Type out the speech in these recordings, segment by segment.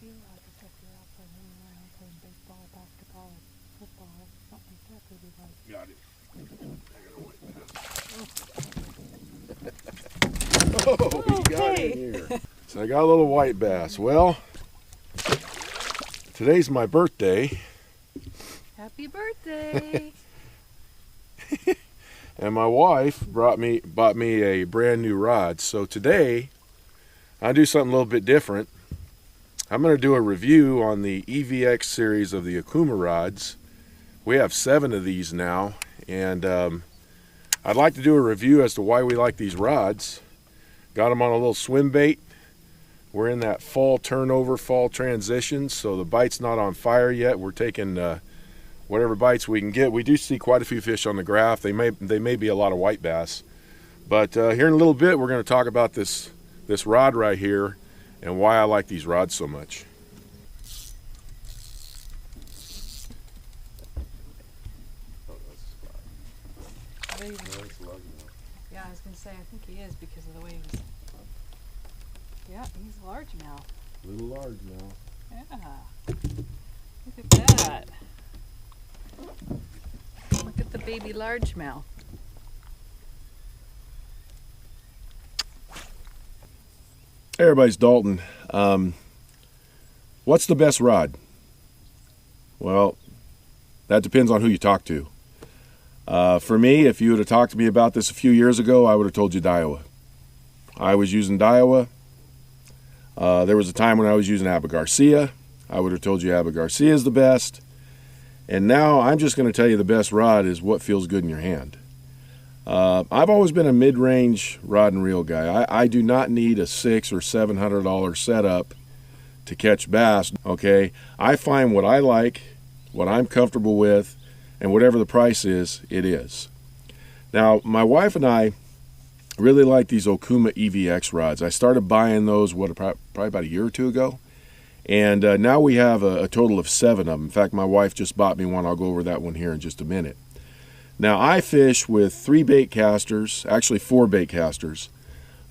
feel like it's if you're out there running around playing baseball, basketball, football, something like that, maybe like. Got it. Oh, we got it here. So I got a little white bass. Well, today's my birthday. Happy birthday! And my wife bought me a brand new rod. So today, I do something a little bit different. I'm going to do a review on the EVX series of the Okuma rods. We have 7 of these now, and I'd like to do a review as to why we like these rods. Got them on a little swim bait. We're in that fall turnover, fall transition, so the bite's not on fire yet. We're taking whatever bites we can get. We do see quite a few fish on the graph. They may be a lot of white bass. But here in a little bit, we're going to talk about this rod right here and why I like these rods so much. Yeah, I was going to say, I think he is because of the way he's. Yeah, he's largemouth. A little largemouth. Yeah. Look at that. Look at the baby largemouth. Hey everybody, it's Dalton. What's the best rod? Well, that depends on who you talk to. For me, if you would have talked to me about this a few years ago, I would have told you Daiwa. I was using Daiwa. There was a time when I was using Garcia. I would have told you Garcia is the best. And now I'm just going to tell you the best rod is what feels good in your hand. I've always been a mid-range rod and reel guy. I do not need a $600 or $700 setup to catch bass. Okay, I find what I like, what I'm comfortable with, and whatever the price is, it is. Now, my wife and I really like these Okuma EVX rods. I started buying those probably about a year or two ago, and now we have a total of 7 of them. In fact, my wife just bought me one. I'll go over that one here in just a minute. Now, I fish with 3 bait casters, actually 4 bait casters,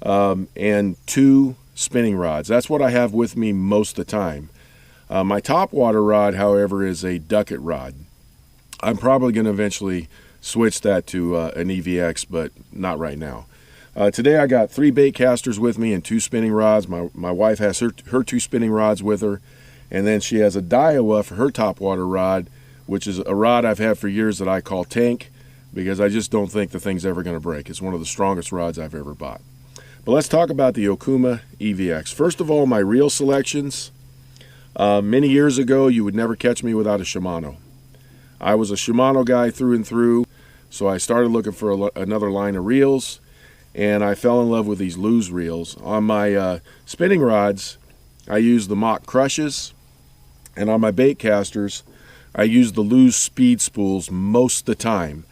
and 2 spinning rods. That's what I have with me most of the time. My top water rod, however, is a ducket rod. I'm probably going to eventually switch that to an EVX, but not right now. Today I got 3 bait casters with me and 2 spinning rods. My wife has her 2 spinning rods with her, and then she has a Daiwa for her top water rod, which is a rod I've had for years that I call Tank, because I just don't think the thing's ever going to break. It's one of the strongest rods I've ever bought. But let's talk about the Okuma EVX. First of all, my reel selections. Many years ago, you would never catch me without a Shimano. I was a Shimano guy through and through, so I started looking for another line of reels, and I fell in love with these Luz reels. On my spinning rods, I use the Mock Crushes, and on my bait casters, I use the Luz speed spools most of the time.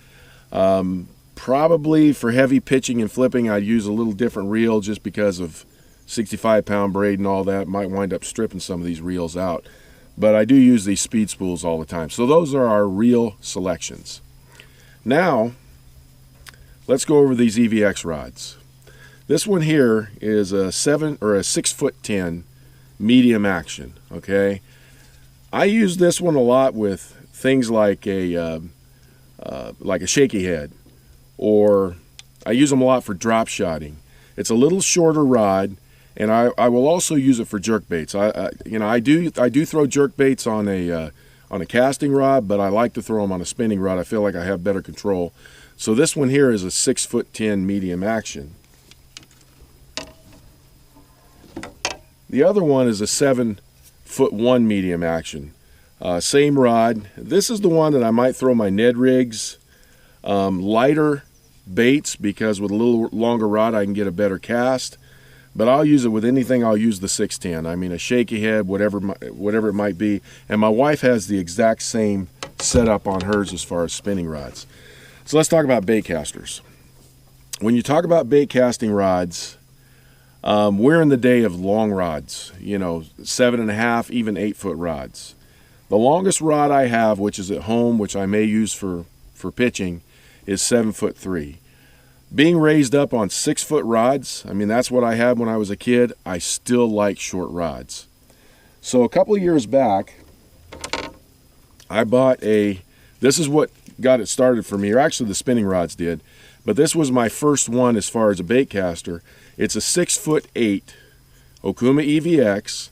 Probably for heavy pitching and flipping, I'd use a little different reel just because of 65-pound braid and all that. Might wind up stripping some of these reels out. But I do use these speed spools all the time. So those are our reel selections. Now, let's go over these EVX rods. This one here is a 6'10" medium action. Okay, I use this one a lot with things like a shaky head, or I use them a lot for drop shotting. It's a little shorter rod, and I will also use it for jerk baits. I do throw jerk baits on a casting rod, but I like to throw them on a spinning rod. I feel like I have better control. So this one here is a 6'10" medium action. The other one is a 7'1" medium action. Same rod. This is the one that I might throw my Ned rigs, lighter baits, because with a little longer rod I can get a better cast. But I'll use it with anything. I'll use the 6'10". I mean, a shaky head, whatever it might be. And my wife has the exact same setup on hers as far as spinning rods. So let's talk about bait casters. When you talk about bait casting rods, we're in the day of long rods. 7.5, even 8-foot rods. The longest rod I have, which is at home, which I may use for pitching, is 7'3". Being raised up on 6-foot rods, I mean, that's what I had when I was a kid. I still like short rods. So a couple of years back, I bought this is what got it started for me, or actually the spinning rods did, but this was my first one as far as a bait caster. It's a 6'8" Okuma EVX,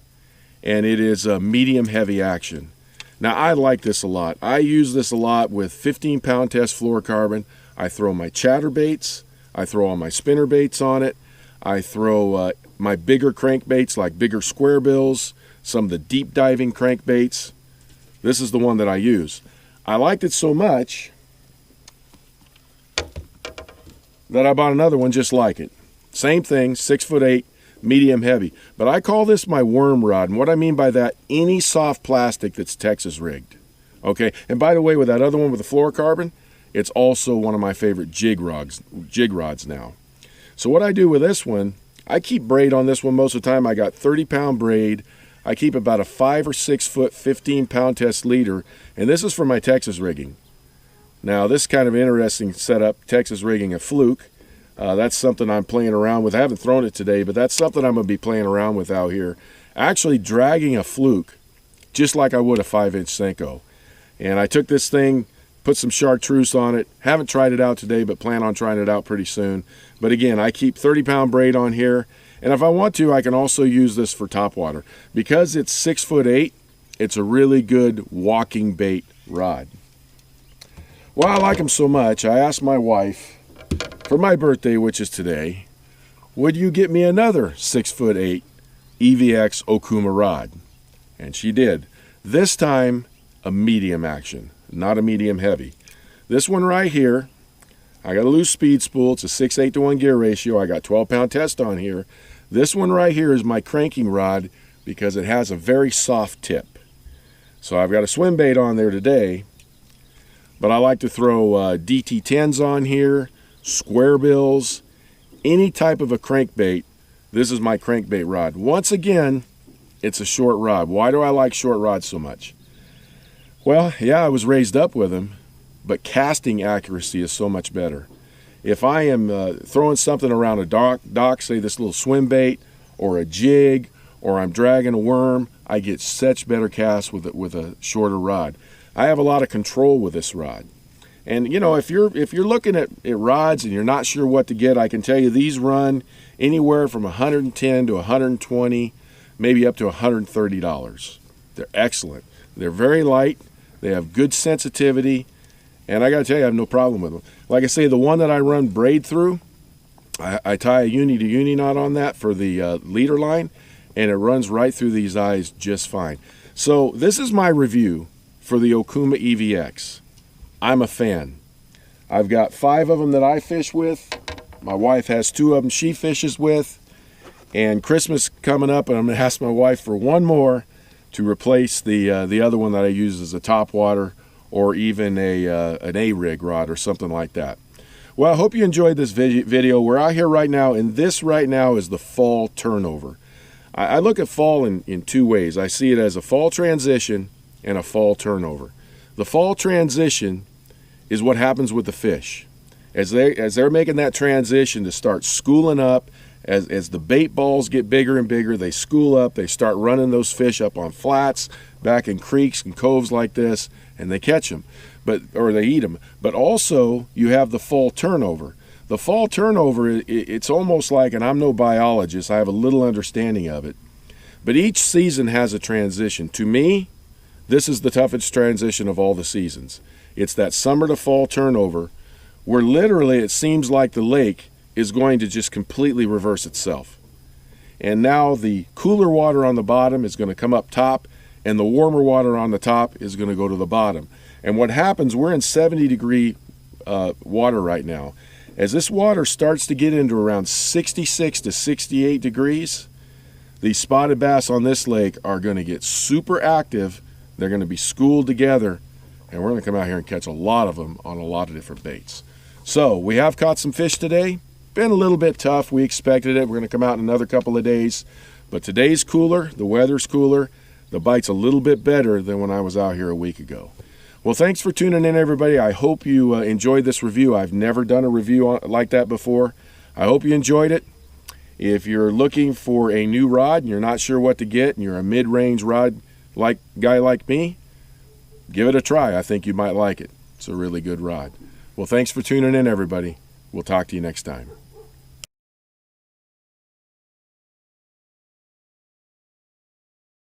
and it is a medium heavy action. Now I like this a lot. I use this a lot with 15-pound test fluorocarbon. I throw my chatterbaits, I throw all my spinner baits on it, I throw my bigger crankbaits like bigger square bills, some of the deep diving crankbaits. This is the one that I use. I liked it so much that I bought another one just like it. Same thing, 6'8", medium heavy. But I call this my worm rod, and what I mean by that, any soft plastic that's Texas rigged. Okay, and by the way, with that other one with the fluorocarbon, it's also one of my favorite jig rods now. So what I do with this one, I keep braid on this one most of the time. I got 30-pound braid. I keep about a 5 or 6 foot, 15-pound test leader, and this is for my Texas rigging. Now, this is kind of interesting setup, Texas rigging a fluke. That's something I'm playing around with. I haven't thrown it today, but that's something I'm going to be playing around with out here. Actually dragging a fluke, just like I would a 5-inch Senko. And I took this thing, put some chartreuse on it. Haven't tried it out today, but plan on trying it out pretty soon. But again, I keep 30-pound braid on here. And if I want to, I can also use this for topwater. Because it's 6'8", it's a really good walking bait rod. Well, I like them so much, I asked my wife, for my birthday, which is today, would you get me another 6'8" EVX Okuma rod? And she did. This time, a medium action, not a medium heavy. This one right here, I got a loose speed spool. It's a 6/8 to 1 gear ratio. I got 12-pound test on here. This one right here is my cranking rod because it has a very soft tip. So I've got a swim bait on there today, but I like to throw DT10s on here, square bills, any type of a crankbait. This is my crankbait rod. Once again, it's a short rod. Why do I like short rods so much? Well, yeah, I was raised up with them, but casting accuracy is so much better. If I am throwing something around a dock, say this little swim bait or a jig, or I'm dragging a worm, I get such better casts with a shorter rod. I have a lot of control with this rod. And you know, if you're looking at rods and you're not sure what to get, I can tell you these run anywhere from $110 to $120, maybe up to $130. They're excellent. They're very light. They have good sensitivity. And I got to tell you, I have no problem with them. Like I say, the one that I run braid through, I tie a uni-to-uni knot on that for the leader line, and it runs right through these eyes just fine. So this is my review for the Okuma EVX. I'm a fan. I've got 5 of them that I fish with. My wife has 2 of them she fishes with. And Christmas coming up, and I'm going to ask my wife for one more to replace the other one that I use as a topwater, or even an A-rig rod or something like that. Well, I hope you enjoyed this video. We're out here right now, and this right now is the fall turnover. I look at fall in 2 ways. I see it as a fall transition and a fall turnover. The fall transition is what happens with the fish. As they're making that transition to start schooling up, as the bait balls get bigger and bigger, they school up, they start running those fish up on flats, back in creeks and coves like this, and they catch them, or they eat them. But also, you have the fall turnover. The fall turnover, it's almost like, and I'm no biologist, I have a little understanding of it, but each season has a transition. To me, this is the toughest transition of all the seasons. It's that summer to fall turnover, where literally it seems like the lake is going to just completely reverse itself. And now the cooler water on the bottom is going to come up top, and the warmer water on the top is going to go to the bottom. And what happens, we're in 70-degree water right now. As this water starts to get into around 66 to 68 degrees, these spotted bass on this lake are going to get super active. They're going to be schooled together, and we're going to come out here and catch a lot of them on a lot of different baits. So we have caught some fish today. Been a little bit tough. We expected it. We're going to come out in another couple of days. But today's cooler. The weather's cooler. The bite's a little bit better than when I was out here a week ago. Well, thanks for tuning in, everybody. I hope you enjoyed this review. I've never done a review like that before. I hope you enjoyed it. If you're looking for a new rod and you're not sure what to get and you're a mid-range rod guy like me, give it a try. I think you might like it. It's a really good rod. Well, thanks for tuning in, everybody. We'll talk to you next time.